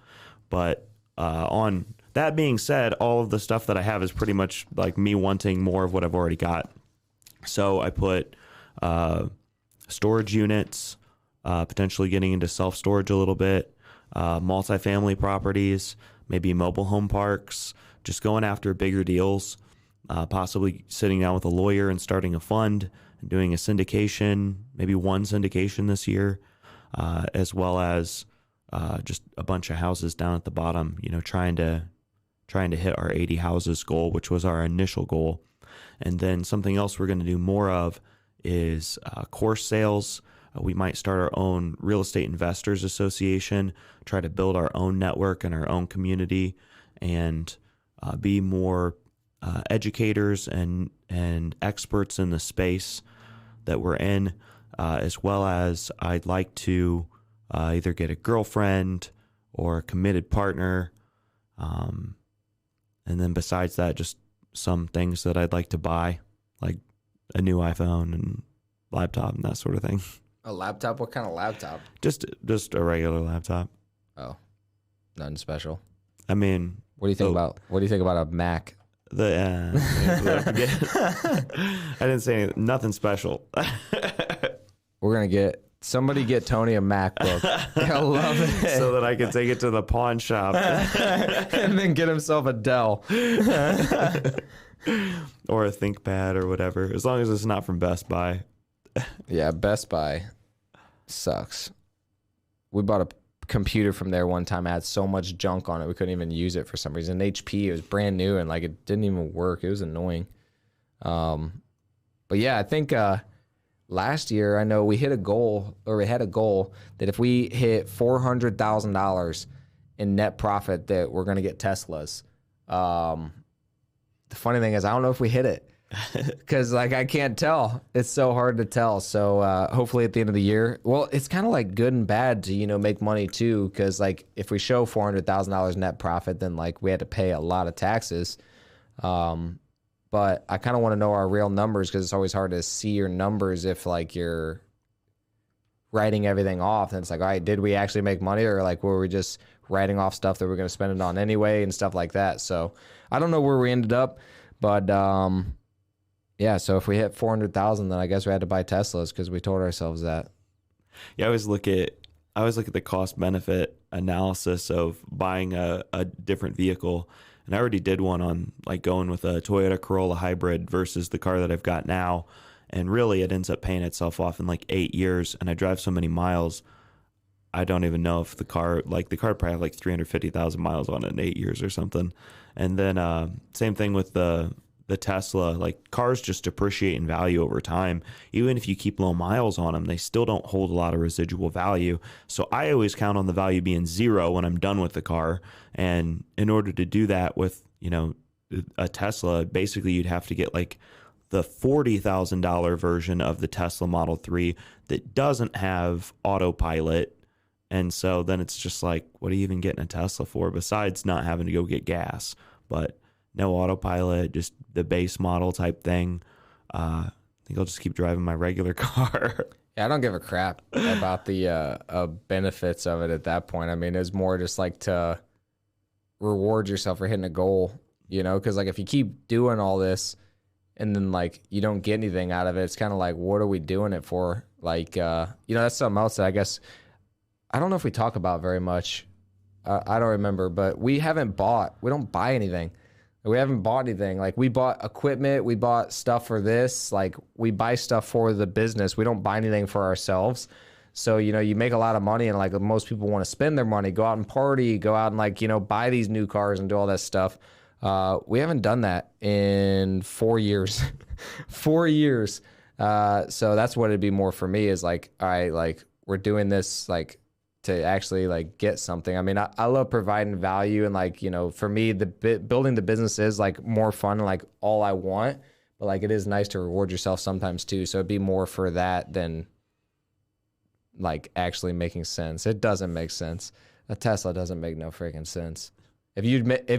But on that being said, all of the stuff that I have is pretty much like me wanting more of what I've already got. So I put storage units, potentially getting into self-storage a little bit, multifamily properties, maybe mobile home parks, just going after bigger deals, possibly sitting down with a lawyer and starting a fund and doing a syndication, maybe one syndication this year, as well as just a bunch of houses down at the bottom, trying to hit our 80 houses goal, which was our initial goal. And then something else we're going to do more of is course sales. We might start our own real estate investors association, try to build our own network and our own community, and be more educators and experts in the space that we're in, as well as I'd like to either get a girlfriend or a committed partner. And then besides that, just some things that I'd like to buy, like a new iPhone and laptop and that sort of thing. A laptop? What kind of laptop? Just a regular laptop. Oh, nothing special. I mean, what do you think about a Mac? I didn't say anything, nothing special. We're gonna get Tony a MacBook. I love it. So that I can take it to the pawn shop and then get himself a Dell or a ThinkPad or whatever, as long as it's not from Best Buy. Yeah, Best Buy sucks. We bought a computer from there one time. It had so much junk on it, we couldn't even use it for some reason. HP, it was brand new, and like it didn't even work. It was annoying. But yeah, I think last year, I know we had a goal that if we hit $400,000 in net profit, that we're going to get Teslas. The funny thing is, I don't know if we hit it. Because like I can't tell, it's so hard to tell. So hopefully at the end of the year, well, it's kind of like good and bad to make money too. Because like if we show $400,000 net profit, then like we had to pay a lot of taxes. But I kind of want to know our real numbers, because it's always hard to see your numbers if like you're writing everything off. And it's like, all right, did we actually make money, or like were we just writing off stuff that we're going to spend it on anyway and stuff like that? So I don't know where we ended up, but yeah, so if we hit 400,000, then I guess we had to buy Teslas, because we told ourselves that. Yeah, I always look at the cost benefit analysis of buying a different vehicle, and I already did one on like going with a Toyota Corolla hybrid versus the car that I've got now, and really it ends up paying itself off in like 8 years, and I drive so many miles, I don't even know if the car probably have like 350,000 miles on it in 8 years or something. And then same thing with the Tesla. Like cars just depreciate in value over time. Even if you keep low miles on them, they still don't hold a lot of residual value. So I always count on the value being zero when I'm done with the car. And in order to do that with, a Tesla, basically you'd have to get like the $40,000 version of the Tesla Model 3 that doesn't have autopilot. And so then it's just like, what are you even getting a Tesla for besides not having to go get gas? But no autopilot, just the base model type thing. I think I'll just keep driving my regular car. Yeah, I don't give a crap about the benefits of it at that point. I mean, it's more just like to reward yourself for hitting a goal, because like if you keep doing all this and then like you don't get anything out of it, it's kind of like, what are we doing it for? Like, that's something else that I guess I don't know if we talk about very much. I don't remember, but we don't buy anything. We haven't bought anything. Like we bought equipment, we bought stuff for this. Like we buy stuff for the business. We don't buy anything for ourselves. So, you make a lot of money and like most people want to spend their money, go out and party, go out and like, buy these new cars and do all that stuff. We haven't done that in 4 years, 4 years. So that's what it'd be more for me is like, all right, like we're doing this, like, to actually like get something. I mean, I love providing value and like, for me, building the business is like more fun and like all I want, but like it is nice to reward yourself sometimes too. So it'd be more for that than like actually making sense. It doesn't make sense. A Tesla doesn't make no freaking sense. If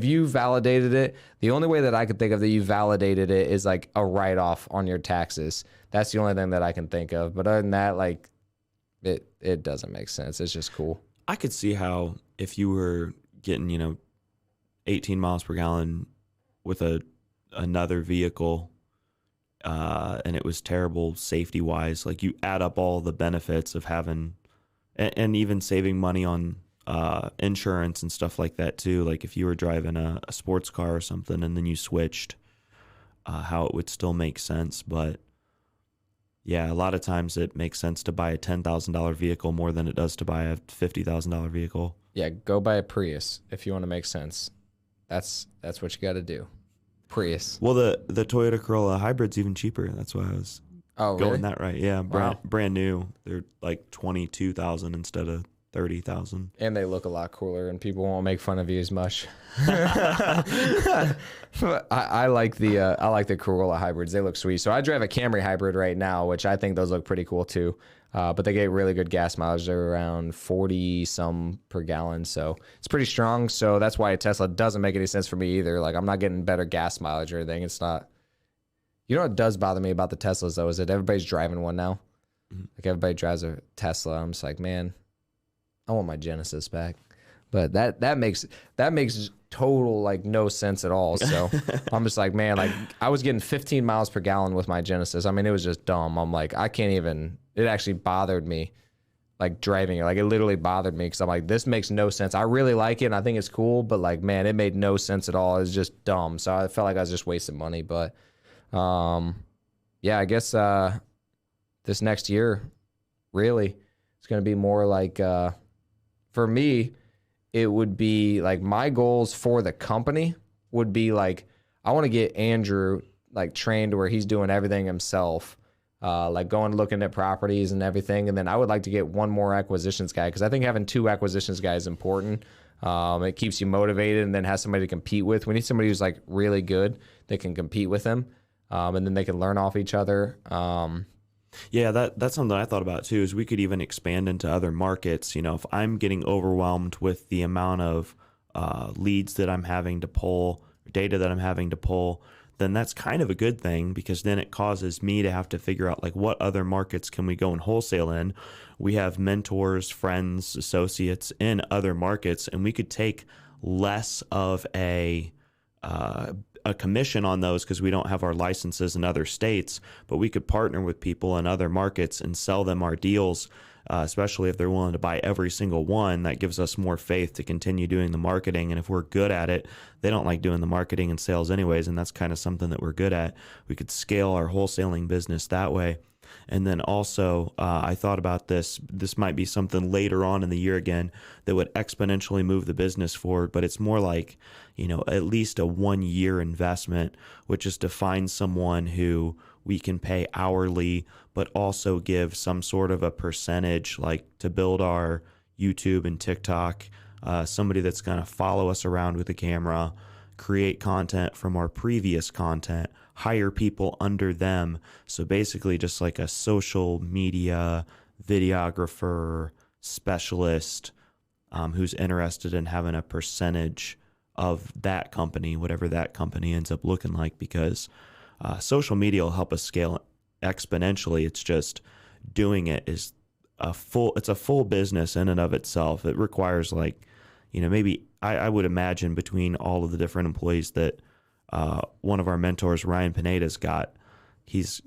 you validated it, the only way that I could think of that you validated it is like a write-off on your taxes. That's the only thing that I can think of. But other than that, like, it doesn't make sense. It's just cool. I could see how if you were getting, 18 miles per gallon with another vehicle, and it was terrible safety wise, like you add up all the benefits of having, and even saving money on insurance and stuff like that too. Like if you were driving a sports car or something and then you switched, how it would still make sense. But yeah, a lot of times it makes sense to buy a $10,000 vehicle more than it does to buy a $50,000 vehicle. Yeah, go buy a Prius if you want to make sense. That's what you got to do. Prius. Well, the Toyota Corolla hybrid's even cheaper. That's why I was going that right. Yeah, brand new. They're like 22,000 instead of 30,000. And they look a lot cooler, and people won't make fun of you as much. I like the Corolla hybrids. They look sweet. So I drive a Camry hybrid right now, which I think those look pretty cool too. But they get really good gas mileage. They're around 40 some per gallon, so it's pretty strong. So that's why a Tesla doesn't make any sense for me either. Like I'm not getting better gas mileage or anything. It's not. You know what does bother me about the Teslas though is that everybody's driving one now. Mm-hmm. Like everybody drives a Tesla. I'm just like, man, I want my Genesis back. But that makes total like no sense at all. So I'm just like, man, like I was getting 15 miles per gallon with my Genesis. I mean, it was just dumb. I'm like, I can't even. It actually bothered me, like driving it. Like it literally bothered me because I'm like, this makes no sense. I really like it and I think it's cool, but like, man, it made no sense at all. It's just dumb. So I felt like I was just wasting money. But yeah, I guess this next year, really, it's gonna be more like for me. It would be like my goals for the company would be like, I want to get Andrew like trained where he's doing everything himself, like going looking at properties and everything. And then I would like to get one more acquisitions guy because I think having 2 acquisitions guys is important. It keeps you motivated and then has somebody to compete with. We need somebody who's like really good that can compete with them, and then they can learn off each other. Yeah, that's something I thought about too, is we could even expand into other markets. If I'm getting overwhelmed with the amount of leads that I'm having to pull, data that I'm having to pull, then that's kind of a good thing because then it causes me to have to figure out like what other markets can we go and wholesale in. We have mentors, friends, associates in other markets, and we could take less of a commission on those because we don't have our licenses in other states, but we could partner with people in other markets and sell them our deals, especially if they're willing to buy every single one. That gives us more faith to continue doing the marketing. And if we're good at it, they don't like doing the marketing and sales anyways, and that's kind of something that we're good at. We could scale our wholesaling business that way. And then also, I thought about this. This might be something later on in the year again that would exponentially move the business forward, but it's more like, at least a 1-year investment, which is to find someone who we can pay hourly, but also give some sort of a percentage, like to build our YouTube and TikTok, somebody that's going to follow us around with a camera, create content from our previous content, hire people under them. So basically just like a social media videographer specialist who's interested in having a percentage of that company, whatever that company ends up looking like, because social media will help us scale exponentially. It's just doing it is it's a full business in and of itself. It requires like, maybe I would imagine between all of the different employees that one of our mentors, Ryan Pineda's got, he's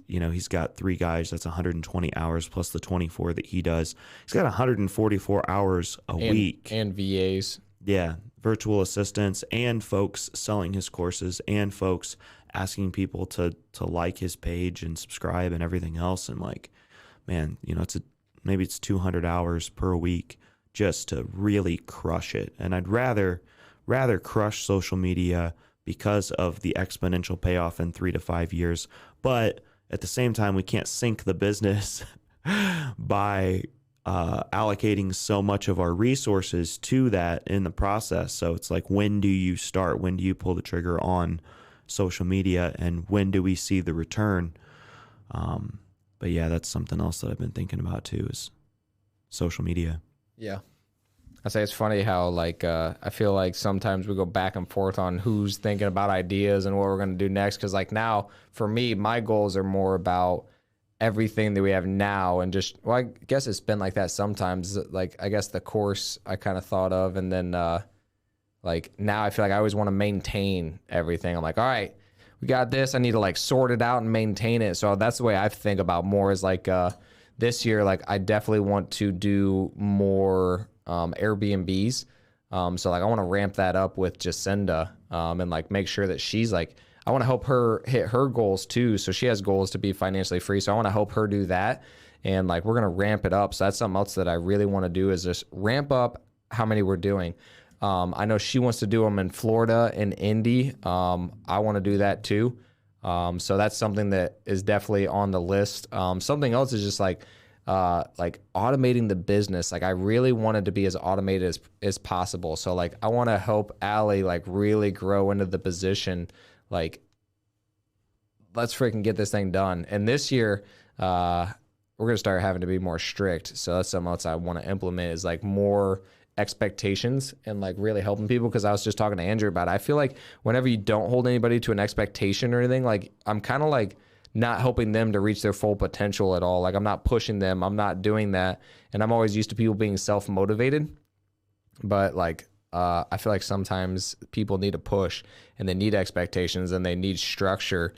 got 3 guys. That's 120 hours plus the 24 that he does. He's got 144 hours a week. And VAs. Yeah. Virtual assistants and folks selling his courses and folks asking people to like his page and subscribe and everything else. And like, man, maybe it's 200 hours per week just to really crush it. And I'd rather crush social media because of the exponential payoff in 3 to 5 years. But at the same time, we can't sink the business by allocating so much of our resources to that in the process. So it's like, when do you start? When do you pull the trigger on social media? And when do we see the return? But yeah, that's something else that I've been thinking about too, is social media. Yeah. I say it's funny how like I feel like sometimes we go back and forth on who's thinking about ideas and what we're going to do next. Because like now, for me, my goals are more about everything that we have now, and just, well, I guess it's been like that sometimes. Like I guess the course I kind of thought of, and then like now I feel like I always want to maintain everything. I'm like, all right, we got this. I need to like sort it out and maintain it. So that's the way I think about more, is like this year, like I definitely want to do more Airbnbs. So like I want to ramp that up with Jacinda and like make sure that she's like, I want to help her hit her goals too. So she has goals to be financially free. So I want to help her do that. And like, we're going to ramp it up. So that's something else that I really want to do, is just ramp up how many we're doing. I know she wants to do them in Florida and Indy. I want to do that too. So that's something that is definitely on the list. Something else is just like automating the business. Like I really wanted to be as automated as possible. So like I want to help Allie like really grow into the position. Like, let's freaking get this thing done. And this year, we're going to start having to be more strict. So that's something else I want to implement, is like more expectations and like really helping people. Because I was just talking to Andrew about it. I feel like whenever you don't hold anybody to an expectation or anything, like I'm kind of like not helping them to reach their full potential at all. Like I'm not pushing them. I'm not doing that. And I'm always used to people being self-motivated. But like, I feel like sometimes people need a push, and they need expectations, and they need structure.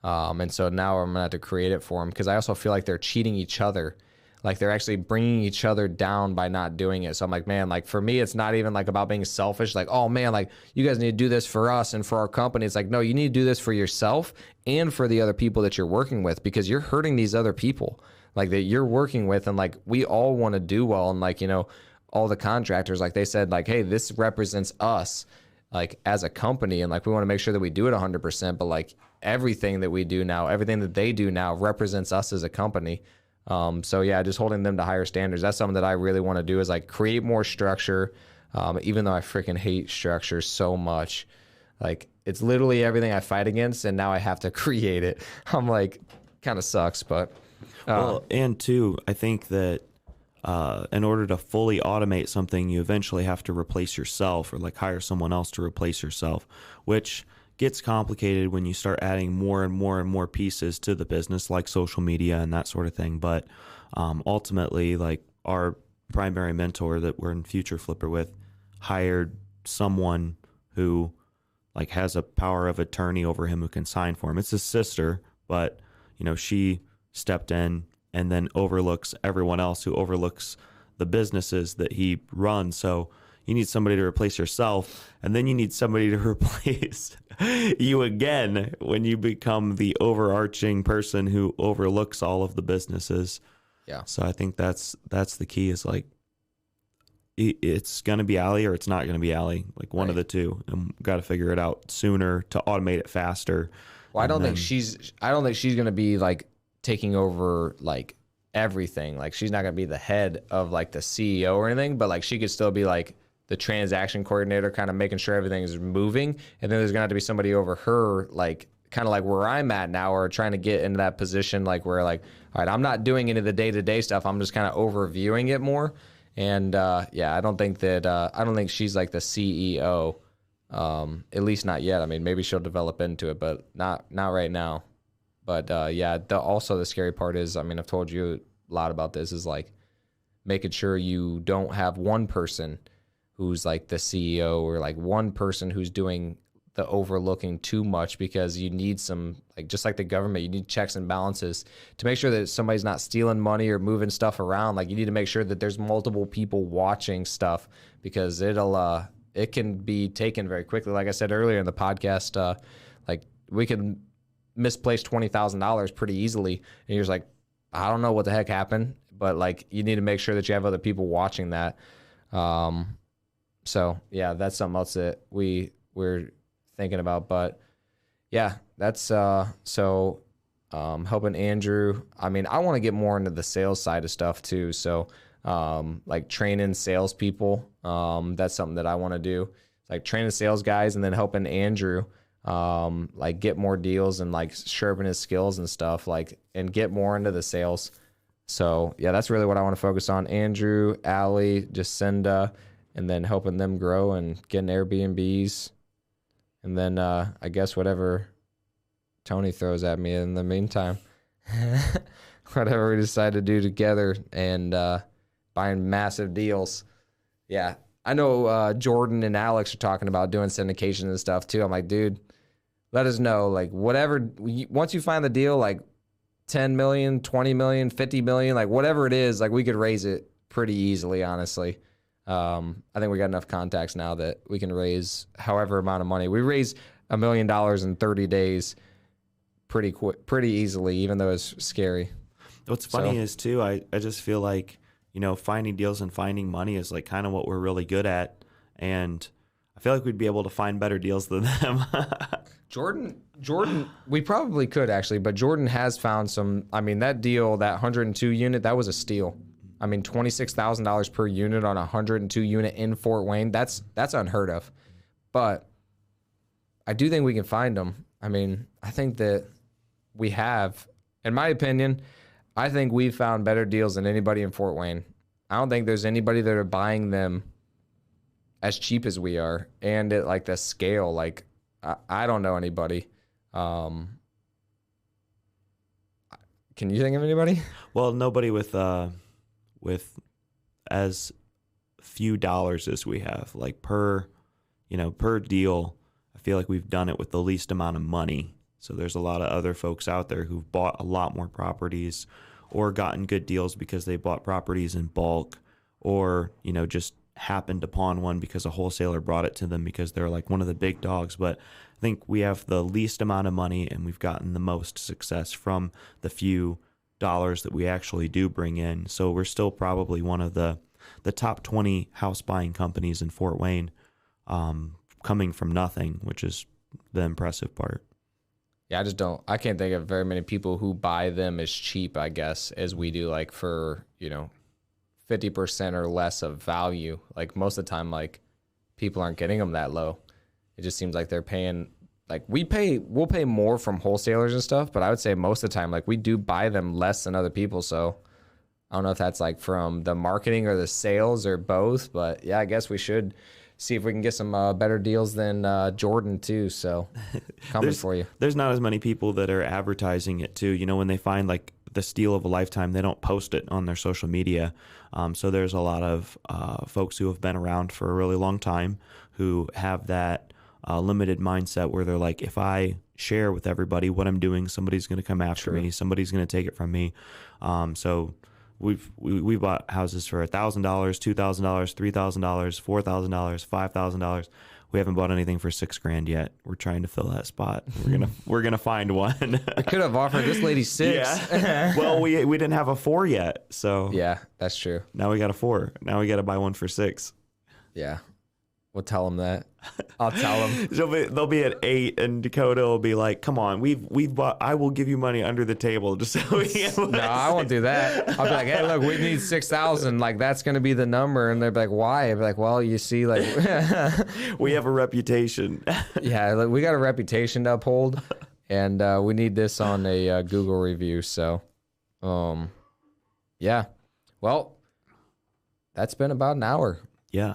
And so now I'm going to have to create it for them, because I also feel like they're cheating each other. Like they're actually bringing each other down by not doing it. So I'm like, man, like for me, it's not even like about being selfish. Like, oh man, like you guys need to do this for us and for our company. It's like, no, you need to do this for yourself and for the other people that you're working with, because you're hurting these other people like that you're working with. And like, we all want to do well. And like, all the contractors, like they said, like, hey, this represents us like as a company. And like, we want to make sure that we do it 100%, but like everything that we do now, everything that they do now represents us as a company. So yeah, just holding them to higher standards. That's something that I really want to do, is like create more structure. Even though I freaking hate structure so much, like it's literally everything I fight against, and now I have to create it. I'm like, kind of sucks, but. Well, and two, I think that, in order to fully automate something, you eventually have to replace yourself, or like hire someone else to replace yourself, which gets complicated when you start adding more and more and more pieces to the business, like social media and that sort of thing. But ultimately, like our primary mentor that we're in Future Flipper with hired someone who like has a power of attorney over him who can sign for him. It's his sister, but she stepped in and then overlooks everyone else, who overlooks the businesses that he runs. So you need somebody to replace yourself, and then you need somebody to replace you again when you become the overarching person who overlooks all of the businesses. Yeah. So I think that's the key, is like, it's going to be Allie or it's not going to be Allie, like one of the two, and got to figure it out sooner to automate it faster. Well, I don't think she's going to be like taking over like everything. Like she's not going to be the head of like the CEO or anything, but like she could still be like the transaction coordinator, kind of making sure everything is moving. And then there's going to have to be somebody over her, like kind of like where I'm at now, or trying to get into that position, like where like, all right, I'm not doing any of the day-to-day stuff. I'm just kind of overviewing it more. And yeah, I don't think she's like the CEO, at least not yet. I mean, maybe she'll develop into it, but not right now. But yeah, also the scary part is, I mean, I've told you lot about this is like making sure you don't have one person who's like the CEO or like one person who's doing the overlooking too much, because you need some, like, just like the government, you need checks and balances to make sure that somebody's not stealing money or moving stuff around. Like, you need to make sure that there's multiple people watching stuff, because it can be taken very quickly. Like I said earlier in the podcast, like we can misplace $20,000 pretty easily, and you're just like, I don't know what the heck happened, but like you need to make sure that you have other people watching that. So yeah, that's something else that we're thinking about. But yeah, that's helping Andrew. I mean, I want to get more into the sales side of stuff too. So like training salespeople, that's something that I want to do. It's like training sales guys and then helping Andrew like get more deals and like sharpen his skills and stuff, like, and get more into the sales. So yeah, that's really what I want to focus on. Andrew, Allie, Jacinda, and then helping them grow and getting Airbnbs. And then I guess whatever Tony throws at me in the meantime, whatever we decide to do together, and buying massive deals. Yeah, I know Jordan and Alex are talking about doing syndication and stuff too. I'm like, dude, let us know. Like, whatever, once you find the deal, like 10 million, 20 million, 50 million, like whatever it is, like we could raise it pretty easily, honestly. I think we got enough contacts now that we can raise however amount of money. We raised $1 million in 30 days pretty quick, pretty easily, even though it's scary. What's funny is too, I just feel like, you know, finding deals and finding money is like kind of what we're really good at. And I feel like we'd be able to find better deals than them. Jordan, we probably could actually, but Jordan has found some. I mean, that deal, that 102 unit, that was a steal. I mean, $26,000 per unit on a 102 unit in Fort Wayne. That's unheard of. But I do think we can find them. I mean, I think that we have, in my opinion, I think we've found better deals than anybody in Fort Wayne. I don't think there's anybody that are buying them as cheap as we are, and at like the scale. Like, I don't know anybody. Can you think of anybody? Well, nobody with as few dollars as we have, like per deal. I feel like we've done it with the least amount of money. So there's a lot of other folks out there who've bought a lot more properties or gotten good deals because they bought properties in bulk, or, you know, just happened upon one because a wholesaler brought it to them because they're like one of the big dogs. But I think we have the least amount of money, and we've gotten the most success from the few dollars that we actually do bring in. So we're still probably one of the top 20 house buying companies in Fort Wayne, coming from nothing, which is the impressive part. Yeah, I can't think of very many people who buy them as cheap, I guess, as we do, like for, 50% or less of value. Like most of the time, like people aren't getting them that low. It just seems like they're paying, like we'll pay more from wholesalers and stuff, but I would say most of the time, like we do buy them less than other people. So I don't know if that's like from the marketing or the sales or both, but yeah, I guess we should see if we can get some better deals than Jordan too. So coming for you. There's not as many people that are advertising it too. You know, when they find like the steal of a lifetime, they don't post it on their social media. So there's a lot of folks who have been around for a really long time who have that limited mindset where they're like, if I share with everybody what I'm doing, somebody's going to come after me. Somebody's going to take it from me. So we bought houses for $1,000, $2,000, $3,000, $4,000, $5,000. We haven't bought anything for $6,000 yet. We're trying to fill that spot. We're gonna find one. I could have offered this lady 6. Yeah. Well, we didn't have a 4 yet, so yeah, that's true. Now we got a 4. Now we got to buy one for 6. Yeah. We'll tell them that. I'll tell them. They'll be at 8, and Dakota will be like, "Come on, we've bought. I will give you money under the table just so we can." No, I won't do that. I'll be like, "Hey, look, we need 6,000. Like that's going to be the number." And they'll be like, "Why?" I'll be like, "Well, you see, like we have a reputation." Yeah, like, we got a reputation to uphold, and we need this on a Google review. So, yeah. Well, that's been about an hour. Yeah.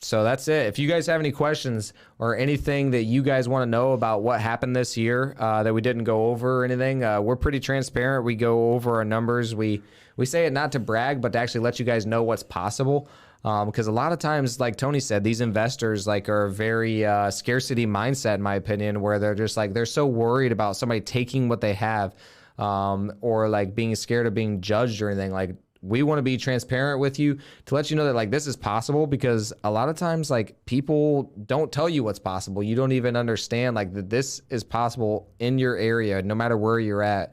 So that's it. If you guys have any questions or anything that you guys want to know about what happened this year that we didn't go over or anything, we're pretty transparent. We go over our numbers. We say it not to brag, but to actually let you guys know what's possible. Because a lot of times, like Tony said, these investors like are very scarcity mindset, in my opinion, where they're just like, they're so worried about somebody taking what they have or like being scared of being judged or anything. Like, we want to be transparent with you to let you know that like this is possible, because a lot of times like people don't tell you what's possible. You don't even understand like that this is possible in your area, no matter where you're at.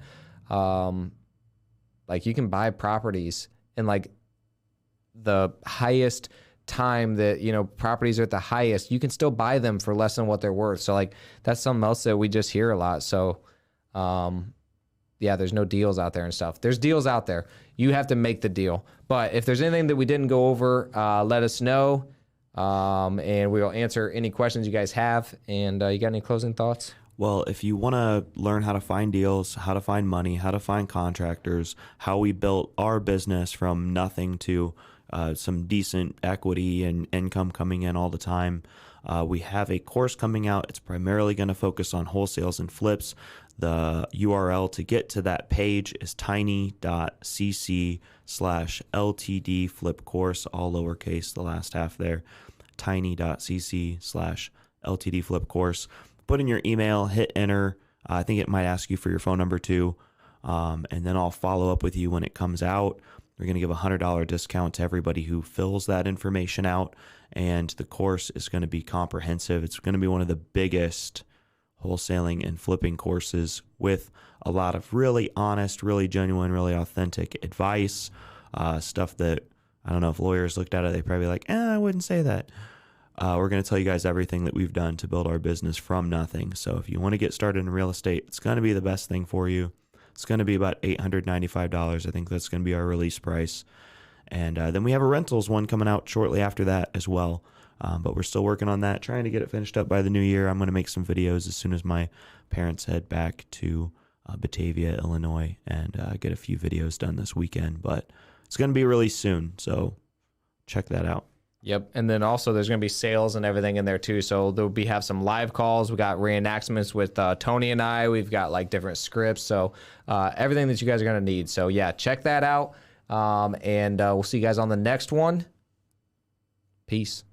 Like you can buy properties in like the highest time that, you know, properties are at the highest. You can still buy them for less than what they're worth. So like that's something else that we just hear a lot. So, yeah, there's no deals out there and stuff. There's deals out there. You have to make the deal. But if there's anything that we didn't go over, let us know, and we'll answer any questions you guys have. And you got any closing thoughts? Well, if you want to learn how to find deals, how to find money, how to find contractors, how we built our business from nothing to some decent equity and income coming in all the time, we have a course coming out. It's primarily going to focus on wholesales and flips. The URL to get to that page is tiny.cc/LTD flip course, all lowercase, the last half there, tiny.cc/LTD flip course. Put in your email, hit enter. I think it might ask you for your phone number too. And then I'll follow up with you when it comes out. We're going to give a $100 discount to everybody who fills that information out. And the course is going to be comprehensive. It's going to be one of the biggest wholesaling and flipping courses with a lot of really honest, really genuine, really authentic advice, stuff that, I don't know, if lawyers looked at it, they'd probably be like, I wouldn't say that. We're going to tell you guys everything that we've done to build our business from nothing. So if you want to get started in real estate, it's going to be the best thing for you. It's going to be about $895. I think that's going to be our release price. And then we have a rentals one coming out shortly after that as well. But we're still working on that, trying to get it finished up by the new year. I'm going to make some videos as soon as my parents head back to Batavia, Illinois, and get a few videos done this weekend. But it's going to be released soon, so check that out. Yep. And then also there's going to be sales and everything in there too. So there'll be have some live calls. We got reenactments with Tony and I. We've got like different scripts. So everything that you guys are going to need. So yeah, check that out. And we'll see you guys on the next one. Peace.